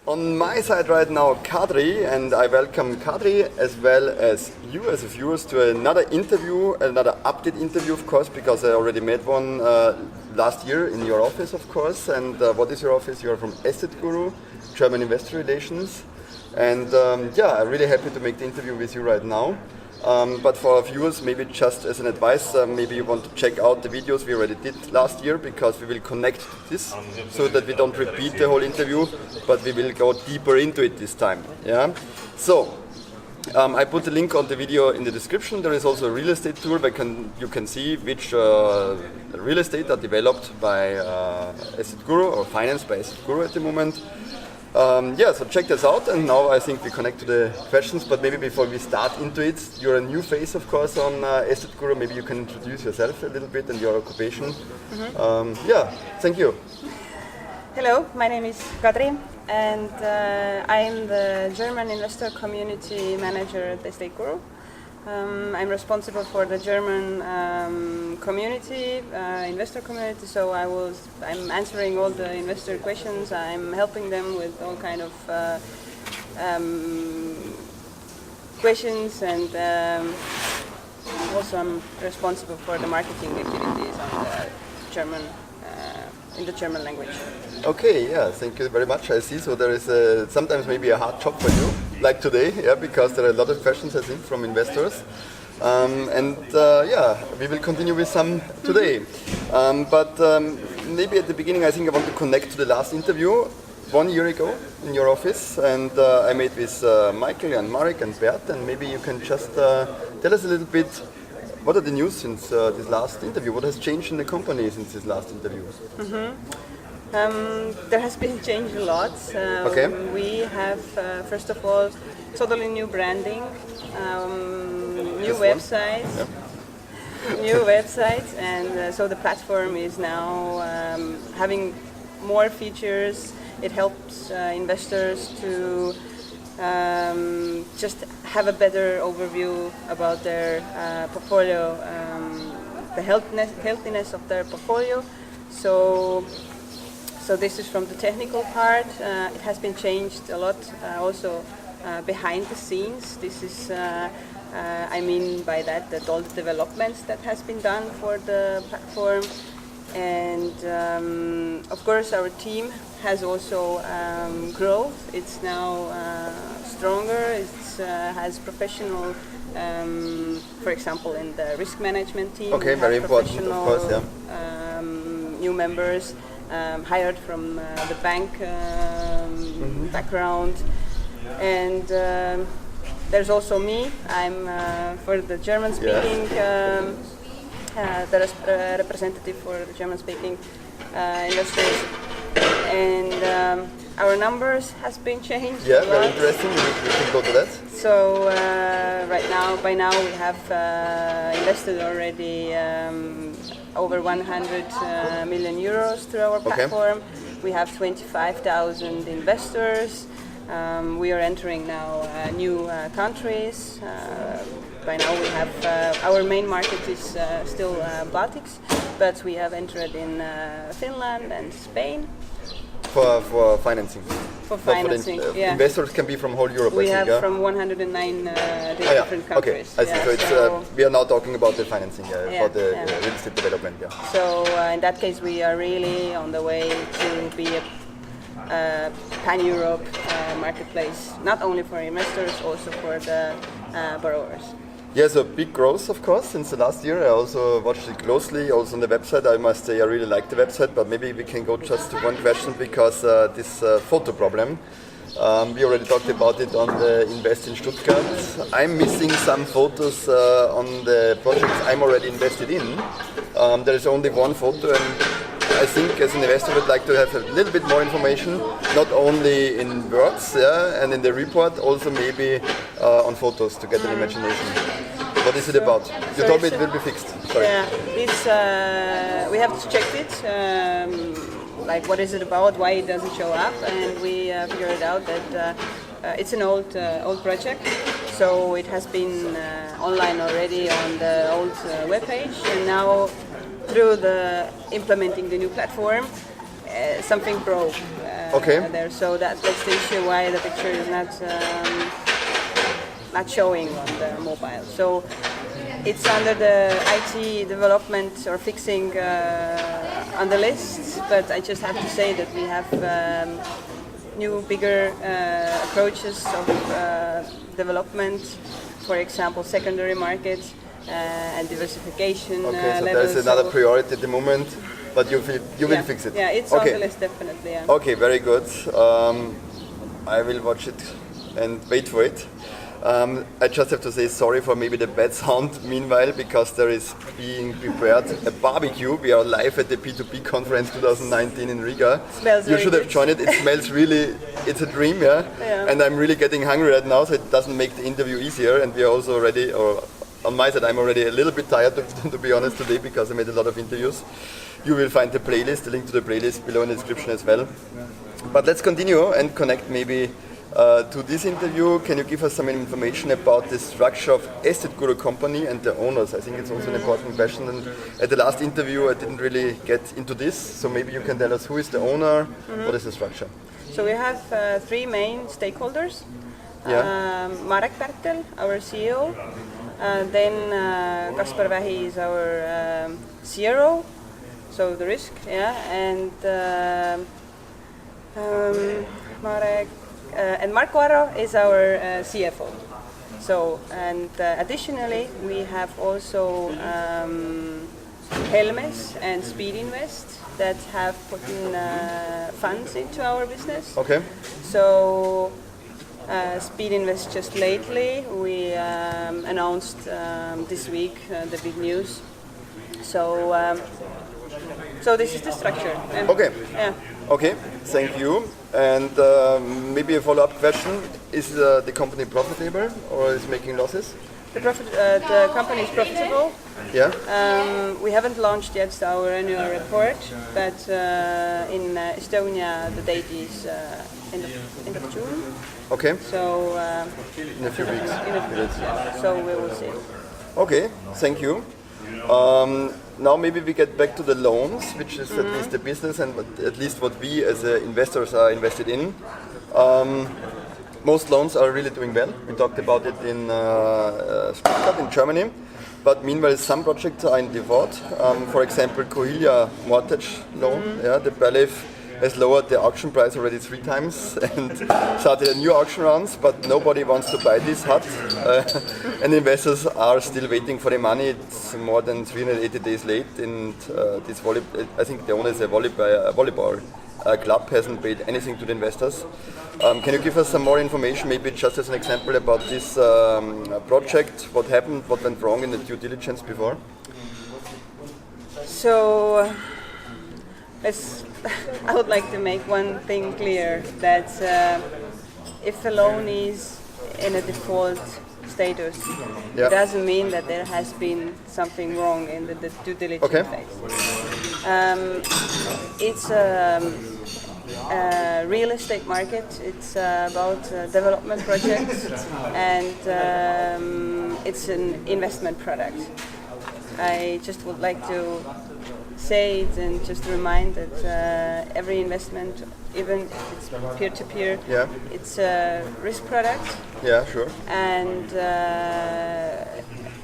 On my side right now, Kadri, and I welcome Kadri as well as you as viewers to another interview, another update interview, of course, because I already made one last year in your office, of course. And what is your office? You are from EstateGuru, German Investor Relations. And I'm really happy to make the interview with you right now. But for our viewers, maybe just as an advice, maybe you want to check out the videos we already did last year, because we will connect to this so that we don't repeat the whole interview, but we will go deeper into it this time. Yeah. So I put a link on the video in the description. There is also a real estate tour where you can see which real estate are developed by EstateGuru or financed by EstateGuru at the moment. So check this out, and now I think we connect to the questions, but maybe before we start into it, you're a new face, of course, on EstateGuru. Maybe you can introduce yourself a little bit and your occupation. Thank you. Hello, my name is Kadri, and I'm the German investor community manager at EstateGuru. I'm responsible for the German community, investor community, so I'm answering all the investor questions. I'm helping them with all kind of questions, and also I'm responsible for the marketing activities on the German, in the German language. Okay, thank you very much. I see. So there is sometimes maybe a hard job for you, like today, because there are a lot of questions, I think, from investors. We will continue with some today. But maybe at the beginning, I think I want to connect to the last interview 1 year ago in your office, and I met with Michael and Marek and Bert, and maybe you can just tell us a little bit what are the news since this last interview? What has changed in the company since this last interview? There has been changed a lot. We have, first of all, totally new branding, new website, and so the platform is now having more features. It helps investors to just have a better overview about their portfolio, the healthiness of their portfolio. So this is from the technical part. It has been changed a lot also behind the scenes. This is, I mean by that all the developments that has been done for the platform. And of course our team has also growth. It's now stronger. It has professional, for example, in the risk management team. Okay, very important, of course, new members. Hired from the bank background, and there's also me. I'm for the German-speaking, the representative for the German-speaking investors, and our numbers has been changed. Yeah, very interesting. We can go to that. So by now we have invested already over 100 million euros through our platform. We have 25,000 investors. We are entering now new countries. By now we have, our main market is still Baltics, but we have entered in Finland and Spain. For financing? For financing, Investors can be from whole Europe, we I think, have from 109 different countries. Okay, I see. So we are now talking about the financing, for the real estate development. So in that case, we are really on the way to be a pan-Europe marketplace, not only for investors, also for the borrowers. Yes, a big growth, of course, since the last year. I also watched it closely, also on the website. I must say I really like the website, but maybe we can go just to one question, because this photo problem, we already talked about it on the Invest in Stuttgart. I'm missing some photos on the projects I'm already invested in. There is only one photo, and I think as an investor I would like to have a little bit more information, not only in words and in the report, also maybe on photos to get an imagination. What is it about? You told me it will be fixed. Sorry. Yeah, this, we have to check it. Like what is it about, why it doesn't show up, and we figured out that it's an old project, so it has been online already on the old webpage, and now through the implementing the new platform, something broke. there. So that's the issue why the picture is not showing on the mobile. So it's under the IT development or fixing on the list, but I just have to say that we have new, bigger approaches of development, for example, secondary markets and diversification Okay, so levels. there's another priority at the moment, but you will fix it. Yeah, it's on the list, definitely. Yeah. Okay, very good. I will watch it and wait for it. I just have to say sorry for maybe the bad sound meanwhile, because there is being prepared a barbecue. We are live at the P2P conference 2019 in Riga. Smells you very should have good. joined it. It smells really, it's a dream, yeah? And I'm really getting hungry right now, so it doesn't make the interview easier. And we are also already, or on my side, I'm already a little bit tired to be honest today, because I made a lot of interviews. You will find the playlist, the link to the playlist below in the description as well. But let's continue and connect maybe to this interview. Can you give us some information about the structure of EstateGuru company and the owners? I think it's also an important question. And at the last interview, I didn't really get into this. So maybe you can tell us who is the owner, what is the structure? So we have three main stakeholders. Yeah. Marek Pertel, our CEO. Then Kaspar Vähi is our CRO, so the risk, yeah. And Marek and Marco Arro is our CFO. So, and additionally, we have also Helmes and Speed Invest that have put in funds into our business. Okay. So, Speed Invest just lately, we announced this week the big news. So, so this is the structure. Okay. Yeah. Okay, thank you. And maybe a follow-up question: is the company profitable or is making losses? The company is profitable. Yeah. We haven't launched yet our annual report, but in Estonia the date is end of June. Okay. So In a few weeks. in a few weeks, yeah. So we will see. Okay, thank you. Now maybe we get back to the loans, which is at least the business and at least what we as investors are invested in. Most loans are really doing well. We talked about it in Stuttgart in Germany. But meanwhile, some projects are in default. For example, Cohilia mortgage loan. Yeah, the BALIF has lowered the auction price already 3 times and started a new auction rounds, but nobody wants to buy this hut. And investors are still waiting for the money. It's more than 380 days late, and this I think the owner is a volleyball club, hasn't paid anything to the investors. Can you give us some more information, maybe just as an example about this project? What happened, what went wrong in the due diligence before? So, I would like to make one thing clear, that if a loan is in a default status, Yeah. it doesn't mean that there has been something wrong in the due diligence phase. It's a real estate market. It's about development projects, and it's an investment product. I just would like to say it and just remind that every investment, even if it's peer-to-peer, Yeah. it's a risk product. Yeah, sure. And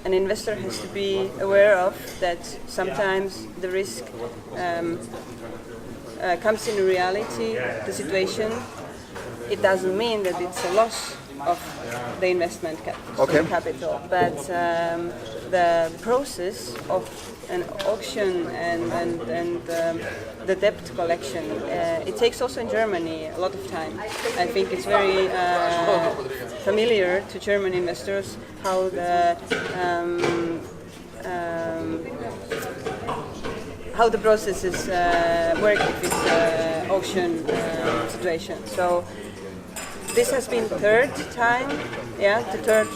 an investor has to be aware of that sometimes the risk comes in reality, the situation. It doesn't mean that it's a loss of the investment capital, but the process of an auction and the debt collection, it takes also in Germany a lot of time. I think it's very familiar to German investors how the processes work if it's an auction situation. So this has been third time, the third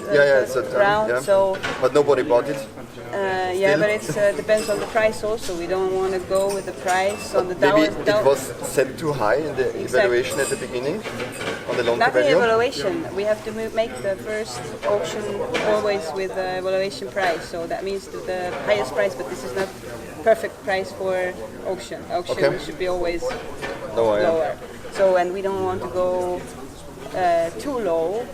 round. Yeah. So, but nobody bought it. but it depends on the price also. We don't want to go with the price on the Maybe down. it was set too high in the evaluation at the beginning on the loan to Not the value. evaluation. We have to make the first auction always with the evaluation price. So that means the highest price, but this is not perfect price for auction. Auction should be always lower. So, and we don't want to go too low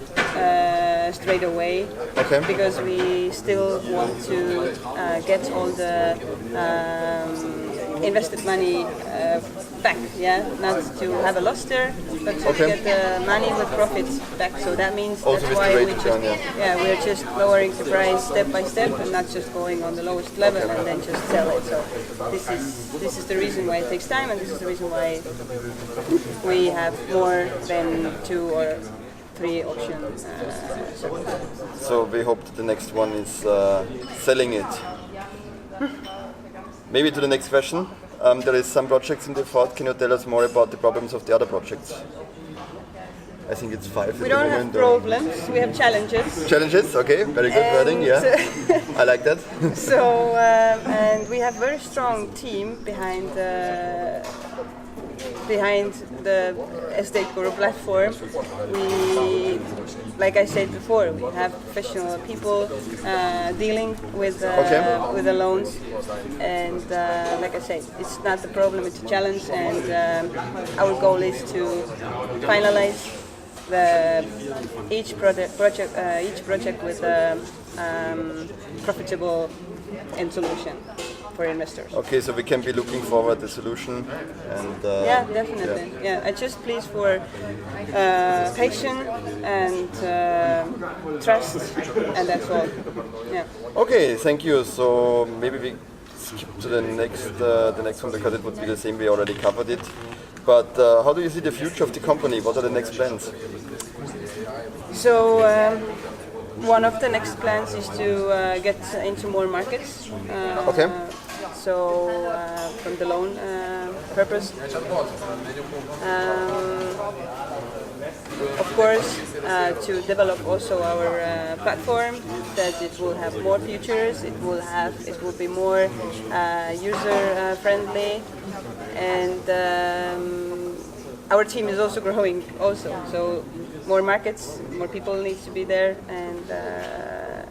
straight away, because we still want to get all the invested money back, not to have a loss there, but to get the money with profits back. So that means also that's why we're just lowering the price step by step and not just going on the lowest level and then just sell it. So this is the reason why it takes time, and this is the reason why we have more than 2 or 3 options. So we hope that the next one is selling it. Maybe to the next question. There is some projects in the thought. Can you tell us more about the problems of the other projects? I think it's 5. We don't have problems, we have challenges. Challenges, okay, very good wording, I like that. So, and we have very strong team behind the EstateGuru platform. We, like I said before, we have professional people dealing with the loans, and like I said, it's not the problem, it's a challenge, and our goal is to finalize each project with a profitable end solution for investors. Okay, so we can be looking forward to the solution, and definitely. I just please for patience and trust, and that's all. Okay, thank you. So maybe we skip to the next one, because it would be the same. We already covered it. But how do you see the future of the company? What are the next plans? So one of the next plans is to get into more markets. So from the loan purpose. Of course, to develop also our platform, that it will have more features, it will be more user friendly, and our team is also growing also. So more markets, more people need to be there,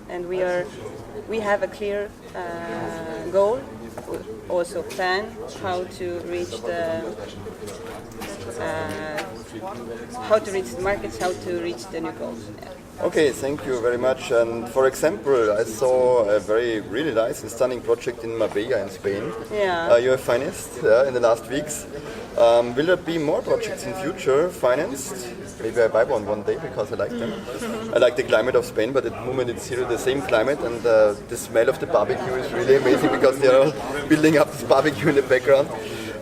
and we have a clear goal, also plan how to reach the markets, how to reach the new goals. Okay, thank you very much. And for example, I saw a really nice and stunning project in Marbella in Spain. You have financed in the last weeks. Will there be more projects in future financed? Maybe I buy one day, because I like them. I like the climate of Spain, but at the moment it's here the same climate, and the smell of the barbecue is really amazing, because they are all building up this barbecue in the background.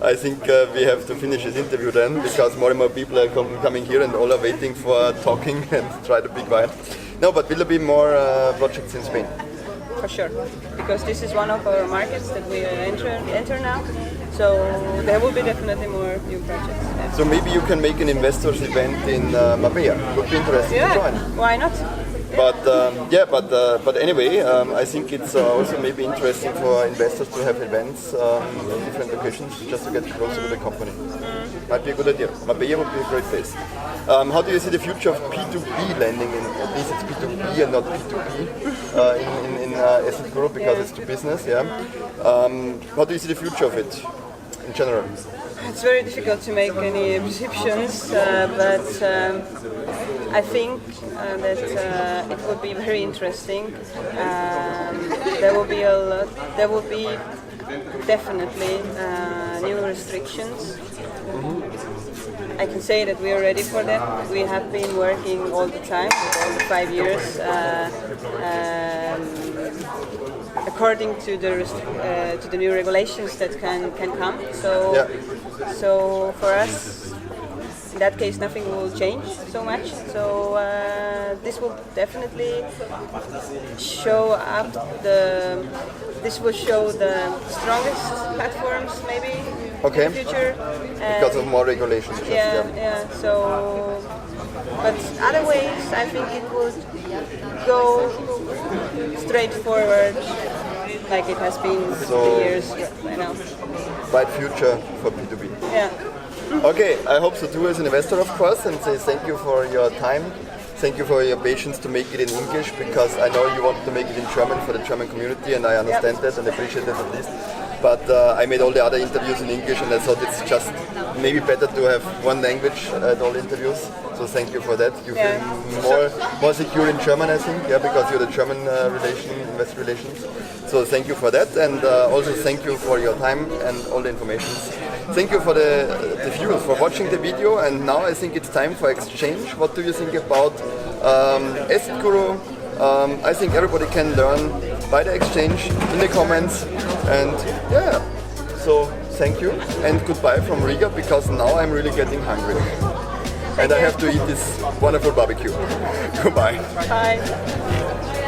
I think we have to finish this interview then, because more and more people are coming here and all are waiting for talking and try to be quiet. No, but will there be more projects in Spain? For sure, because this is one of our markets that we enter now. So there will be definitely more new projects. So maybe you can make an investors event in Marbella. Would be interesting to join. Why not? But anyway, I think it's also maybe interesting for investors to have events in different locations, just to get closer to the company. Might be a good idea. Marbella would be a great place. How do you see the future of P2B lending? At least it's P2B and not P2P in EstateGuru, because it's to business. How do you see the future of it in general? It's very difficult to make any predictions, but I think that it will be very interesting. There will be definitely new restrictions. I can say that we are ready for that. We have been working all the time, all the 5 years, according to the new regulations that can come. So for us, in that case, nothing will change so much. So this will definitely show up this will show the strongest platforms maybe in the future. Because of more regulations. So, but other ways, I think it will go straightforward, like it has been for years. Bright future for P2B. Okay, I hope so too as an investor, of course, and say thank you for your time. Thank you for your patience to make it in English, because I know you want to make it in German for the German community, and I understand that and appreciate that at least. but I made all the other interviews in English, and I thought it's just maybe better to have one language at all interviews. So thank you for that. You feel more secure in German, I think, because you're the German investor relations. So thank you for that, and also thank you for your time and all the information. Thank you for the viewers for watching the video, and now I think it's time for exchange. What do you think about EstateGuru? I think everybody can learn by the exchange in the comments, and so thank you and goodbye from Riga, because now I'm really getting hungry and I have to eat this wonderful barbecue. Goodbye. Bye.